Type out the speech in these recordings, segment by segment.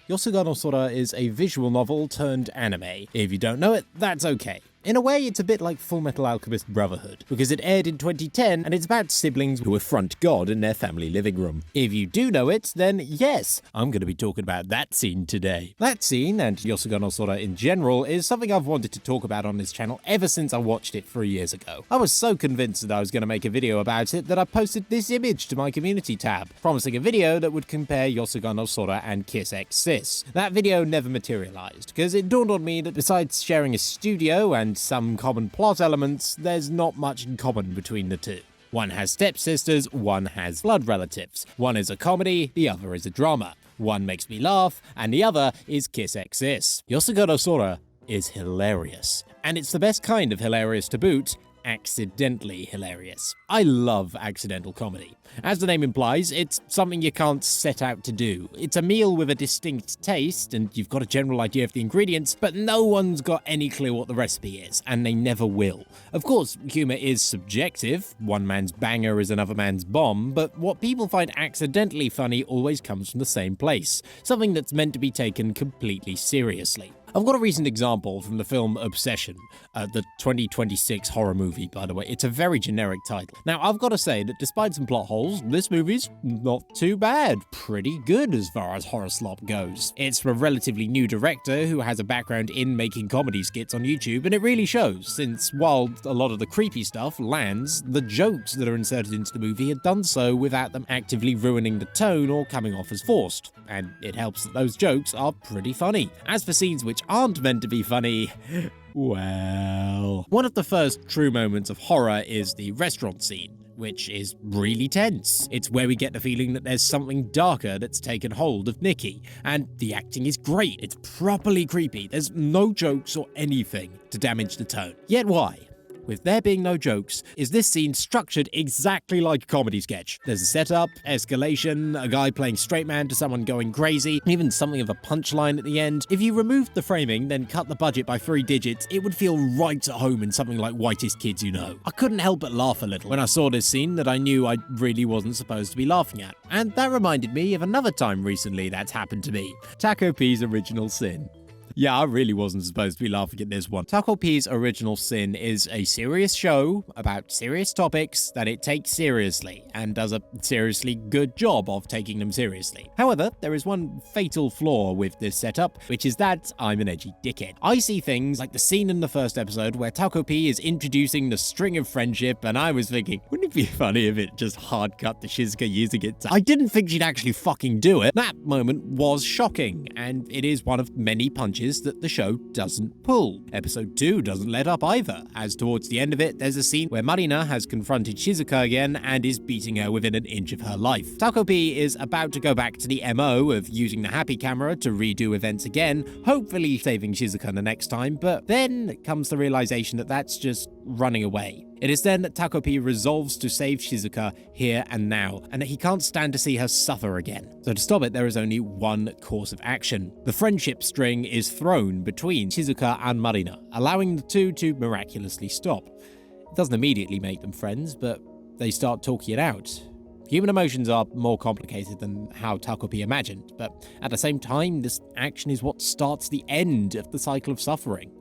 Yosuga No Sora is a visual novel turned anime. If you don't know it, that's okay. In a way, it's a bit like Fullmetal Alchemist Brotherhood, because it aired in 2010 and it's about siblings who affront God in their family living room. If you do know it, then yes, I'm going to be talking about that scene today. That scene, and Yosuga No Sora in general, is something I've wanted to talk about on this channel ever since I watched it 3 years ago. I was so convinced that I was going to make a video about it that I posted this image to my community tab, promising a video that would compare Yosuga No Sora and Kiss X Sis. That video never materialized, because it dawned on me that besides sharing a studio and some common plot elements, there's not much in common between the two. One has stepsisters, one has blood relatives. One is a comedy, the other is a drama. One makes me laugh, and the other is Kiss X Sis. Yosuga No Sora is hilarious. And it's the best kind of hilarious to boot, accidentally hilarious. I love accidental comedy. As the name implies, it's something you can't set out to do. It's a meal with a distinct taste, and you've got a general idea of the ingredients, but no one's got any clue what the recipe is, and they never will. Of course, humor is subjective. One man's banger is another man's bomb, but what people find accidentally funny always comes from the same place, something that's meant to be taken completely seriously. I've got a recent example from the film Obsession, the 2026 horror movie, by the way. It's a very generic title. Now, I've got to say that despite some plot holes, this movie's not too bad. Pretty good as far as horror slop goes. It's from a relatively new director who has a background in making comedy skits on YouTube, and it really shows, since while a lot of the creepy stuff lands, the jokes that are inserted into the movie are done so without them actively ruining the tone or coming off as forced. And it helps that those jokes are pretty funny. As for scenes which aren't meant to be funny, well... One of the first true moments of horror is the restaurant scene, which is really tense. It's where we get the feeling that there's something darker that's taken hold of Nikki, and the acting is great. It's properly creepy. There's no jokes or anything to damage the tone. Yet why? With there being no jokes, is this scene structured exactly like a comedy sketch. There's a setup, escalation, a guy playing straight man to someone going crazy, even something of a punchline at the end. If you removed the framing, then cut the budget by 3 digits, it would feel right at home in something like Whitest Kids You Know. I couldn't help but laugh a little when I saw this scene that I knew I really wasn't supposed to be laughing at. And that reminded me of another time recently that's happened to me. Takopi's Original Sin. Yeah, I really wasn't supposed to be laughing at this one. Takopi's Original Sin is a serious show about serious topics that it takes seriously, and does a seriously good job of taking them seriously. However, there is one fatal flaw with this setup, which is that I'm an edgy dickhead. I see things like the scene in the first episode where Takopi is introducing the string of friendship, and I was thinking, wouldn't it be funny if it just hard cut to Shizuka using it? I didn't think she'd actually fucking do it. That moment was shocking, and it is one of many punches that the show doesn't pull. Episode 2 doesn't let up either, as towards the end of it, there's a scene where Marina has confronted Shizuka again and is beating her within an inch of her life. Takopi is about to go back to the MO of using the happy camera to redo events again, hopefully saving Shizuka the next time, but then comes the realization that that's just running away. It is then that Takopi resolves to save Shizuka here and now, and that he can't stand to see her suffer again. So to stop it, there is only one course of action. The friendship string is thrown between Shizuka and Marina, allowing the two to miraculously stop. It doesn't immediately make them friends, but they start talking it out. Human emotions are more complicated than how Takopi imagined, but at the same time, this action is what starts the end of the cycle of suffering.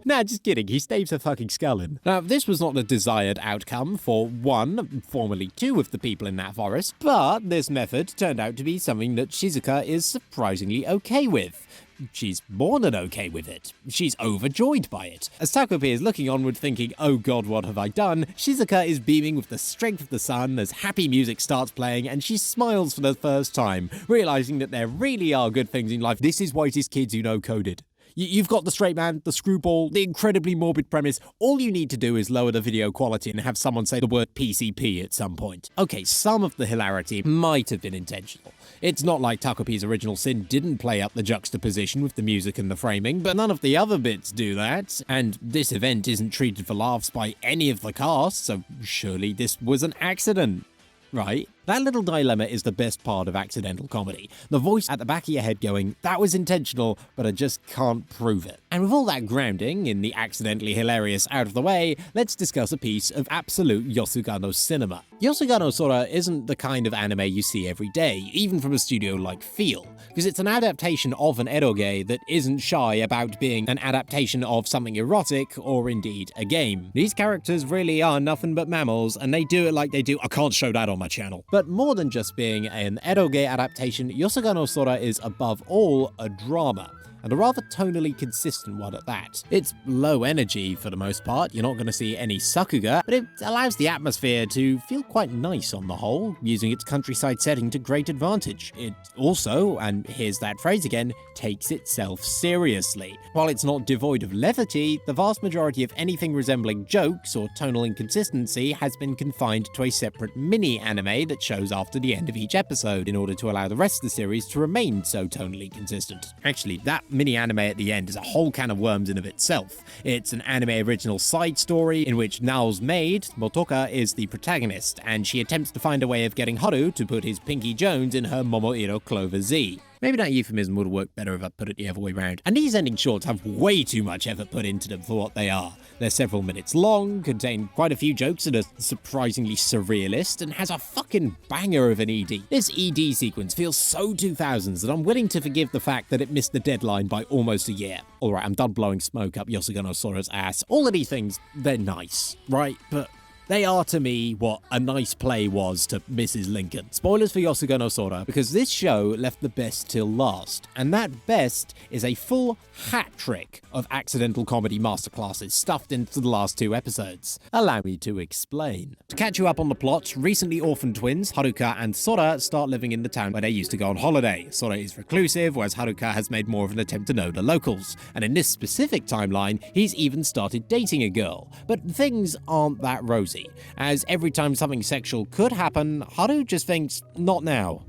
Nah, just kidding, he staves her fucking skull in. Now, this was not the desired outcome for one, formerly 2 of the people in that forest, but this method turned out to be something that Shizuka is surprisingly okay with. She's more than okay with it. She's overjoyed by it. As Takopi is looking onward thinking, oh god, what have I done? Shizuka is beaming with the strength of the sun as happy music starts playing, and she smiles for the first time, realizing that there really are good things in life. This is Whitest Kids You Know coded. You've got the straight man, the screwball, the incredibly morbid premise. All you need to do is lower the video quality and have someone say the word PCP at some point. Okay, some of the hilarity might have been intentional. It's not like Takopi's Original Sin didn't play up the juxtaposition with the music and the framing, but none of the other bits do that. And this event isn't treated for laughs by any of the cast, so surely this was an accident, right? That little dilemma is the best part of accidental comedy. The voice at the back of your head going, that was intentional, but I just can't prove it. And with all that grounding in the accidentally hilarious out of the way, let's discuss a piece of absolute Yosuga no cinema. Yosuga no Sora isn't the kind of anime you see every day, even from a studio like Feel, because it's an adaptation of an eroge that isn't shy about being an adaptation of something erotic or indeed a game. These characters really are nothing but mammals, and they do it like they do. I can't show that on my channel. But more than just being an eroge adaptation, Yosuga no Sora is above all a drama, and a rather tonally consistent one at that. It's low energy for the most part, you're not going to see any sakuga, but it allows the atmosphere to feel quite nice on the whole, using its countryside setting to great advantage. It also, and here's that phrase again, takes itself seriously. While it's not devoid of levity, the vast majority of anything resembling jokes or tonal inconsistency has been confined to a separate mini-anime that shows after the end of each episode in order to allow the rest of the series to remain so tonally consistent. Actually, that mini-anime at the end is a whole can of worms in of itself. It's an anime original side story in which Nao's maid, Motoka, is the protagonist, and she attempts to find a way of getting Haru to put his Pinky Jones in her Momoiro Clover Z. Maybe that euphemism would have worked better if I put it the other way around. And these ending shorts have way too much effort put into them for what they are. They're several minutes long, contain quite a few jokes that are surprisingly surrealist, and has a fucking banger of an ED. This ED sequence feels so 2000s that I'm willing to forgive the fact that it missed the deadline by almost a year. Alright, I'm done blowing smoke up Yosuga no Sora's ass. All of these things, they're nice, right? But they are to me what a nice play was to Mrs. Lincoln. Spoilers for Yosuga no Sora, because this show left the best till last, and that best is a full hat trick of accidental comedy masterclasses stuffed into the last 2 episodes. Allow me to explain. To catch you up on the plot, recently orphaned twins Haruka and Sora start living in the town where they used to go on holiday. Sora is reclusive, whereas Haruka has made more of an attempt to know the locals, and in this specific timeline, he's even started dating a girl. But things aren't that rosy, as every time something sexual could happen, Haru just thinks, not now.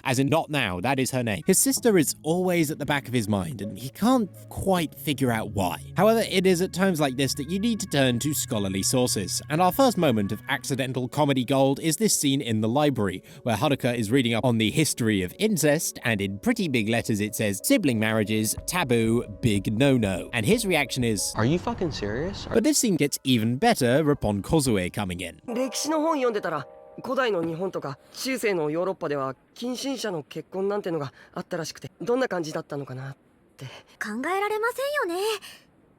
As in, not now, that is her name. His sister is always at the back of his mind, and he can't quite figure out why. However, it is at times like this that you need to turn to scholarly sources, and our first moment of accidental comedy gold is this scene in the library, where Haruka is reading up on the history of incest, and in pretty big letters it says, sibling marriages, taboo, big no-no. And his reaction is, are you fucking serious? But this scene gets even better upon Kozue coming in. 歴史の本読んでたら古代の日本とか中世のヨーロッパでは近親者の結婚なんてのがあったらしくてどんな感じだったのかなって考えられませんよね。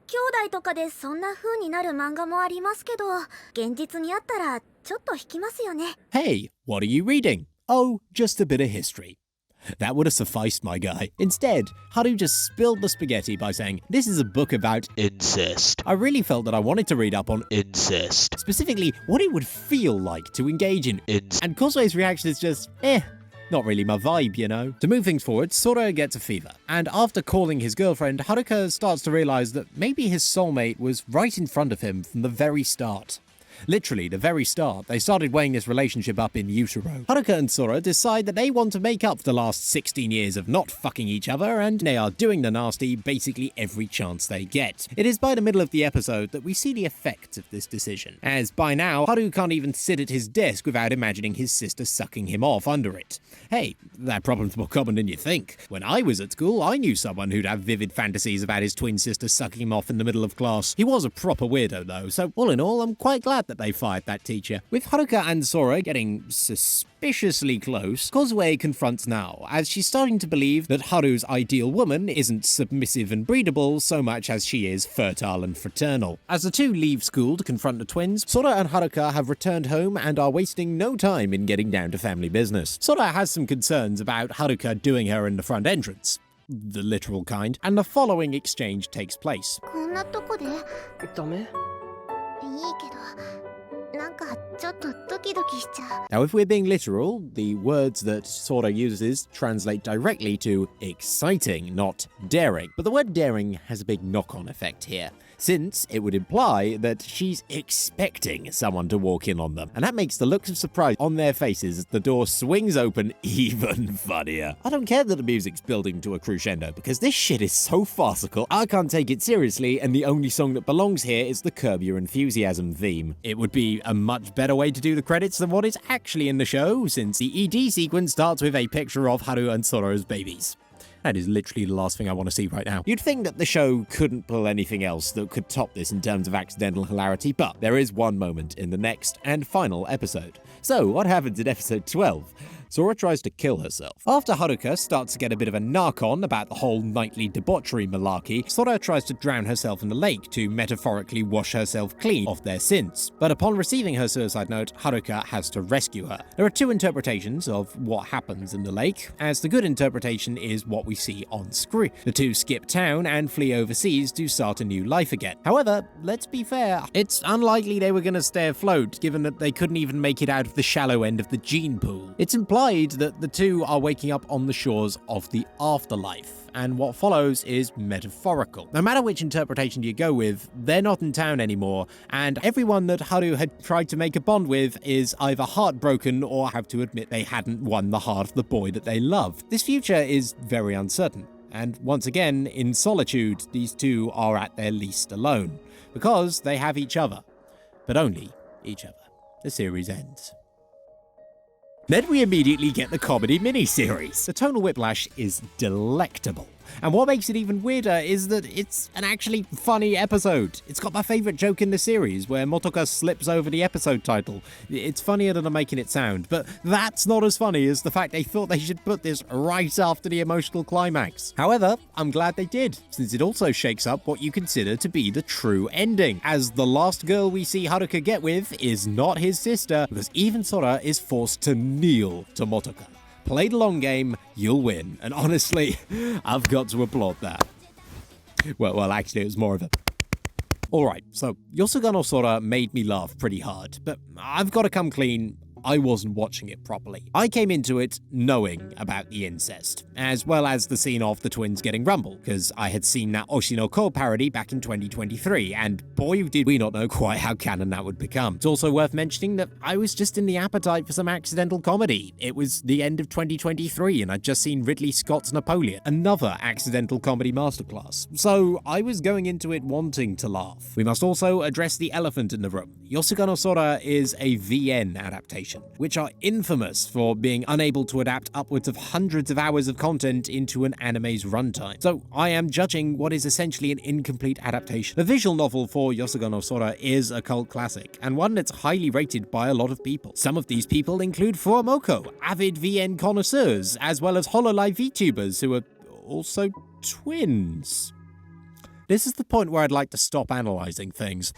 兄弟とかでそんな風になる漫画もありますけど、現実にあったらちょっと引きますよね。Hey, what are you reading? Oh, just a bit of history. That would have sufficed, my guy. Instead, Haru just spilled the spaghetti by saying, this is a book about incest. I really felt that I wanted to read up on incest. Specifically, what it would feel like to engage in incest. And Kosue's reaction is just, not really my vibe, you know. To move things forward, Sora gets a fever. And after calling his girlfriend, Haruka starts to realize that maybe his soulmate was right in front of him from the very start. Literally, the very start, they started weighing this relationship up in utero. Haruka and Sora decide that they want to make up for the last 16 years of not fucking each other, and they are doing the nasty basically every chance they get. It is by the middle of the episode that we see the effects of this decision, as by now, Haru can't even sit at his desk without imagining his sister sucking him off under it. Hey, that problem's more common than you think. When I was at school, I knew someone who'd have vivid fantasies about his twin sister sucking him off in the middle of class. He was a proper weirdo though, so all in all, I'm quite glad that they fired that teacher. With Haruka and Sora getting suspiciously close, Kozue confronts Nao, as she's starting to believe that Haru's ideal woman isn't submissive and breedable so much as she is fertile and fraternal. As the two leave school to confront the twins, Sora and Haruka have returned home and are wasting no time in getting down to family business. Sora has some concerns about Haruka doing her in the front entrance. The literal kind. And the following exchange takes place. こんなとこでいいダメけど、なんかちょっとドキドキしちゃう。 Now, if we're being literal, the words that Sora uses translate directly to exciting, not daring. But the word daring has a big knock-on effect here. since it would imply that she's expecting someone to walk in on them. And that makes the looks of surprise on their faces as the door swings open even funnier. I don't care that the music's building to a crescendo, because this shit is so farcical, I can't take it seriously, and the only song that belongs here is the Curb Your Enthusiasm theme. It would be a much better way to do the credits than what is actually in the show, since the ED sequence starts with a picture of Haru and Sora's babies. That is literally the last thing I want to see right now. You'd think that the show couldn't pull anything else that could top this in terms of accidental hilarity, but there is one moment in the next and final episode. So, what happens in episode 12? Sora tries to kill herself. After Haruka starts to get a bit of a narc on about the whole nightly debauchery malarkey, Sora tries to drown herself in the lake to metaphorically wash herself clean of their sins. But upon receiving her suicide note, Haruka has to rescue her. There are two interpretations of what happens in the lake, as the good interpretation is what we see on screen. The two skip town and flee overseas to start a new life again. However, let's be fair, it's unlikely they were going to stay afloat, given that they couldn't even make it out of the shallow end of the gene pool. It's implied that the two are waking up on the shores of the afterlife, and what follows is metaphorical. No matter which interpretation you go with, they're not in town anymore, and everyone that Haru had tried to make a bond with is either heartbroken or have to admit they hadn't won the heart of the boy that they love. This future is very uncertain, and once again, in solitude, these two are at their least alone, because they have each other, but only each other. The series ends. Then we immediately get the comedy miniseries. The tonal whiplash is delectable. And what makes it even weirder is that it's an actually funny episode. It's got my favourite joke in the series, where Motoka slips over the episode title. It's funnier than I'm making it sound, but that's not as funny as the fact they thought they should put this right after the emotional climax. However, I'm glad they did, since it also shakes up what you consider to be the true ending, as the last girl we see Haruka get with is not his sister, because even Sora is forced to kneel to Motoka. Play the long game, you'll win. And honestly, I've got to applaud that. Well, actually, it was more of a... Alright, so Yosuga No Sora made me laugh pretty hard, but I've got to come clean, I wasn't watching it properly. I came into it knowing about the incest, as well as the scene of the twins getting rumbled, because I had seen that Oshinoko parody back in 2023, and boy did we not know quite how canon that would become. It's also worth mentioning that I was just in the appetite for some accidental comedy. It was the end of 2023, and I'd just seen Ridley Scott's Napoleon, another accidental comedy masterclass. So I was going into it wanting to laugh. We must also address the elephant in the room. Yosuga No Sora is a VN adaptation, which are infamous for being unable to adapt upwards of hundreds of hours of content into an anime's runtime. So I am judging what is essentially an incomplete adaptation. The visual novel for Yosuga No Sora is a cult classic, and one that's highly rated by a lot of people. Some of these people include Fuamoko, avid VN connoisseurs, as well as HoloLive VTubers who are also twins. This is the point where I'd like to stop analyzing things.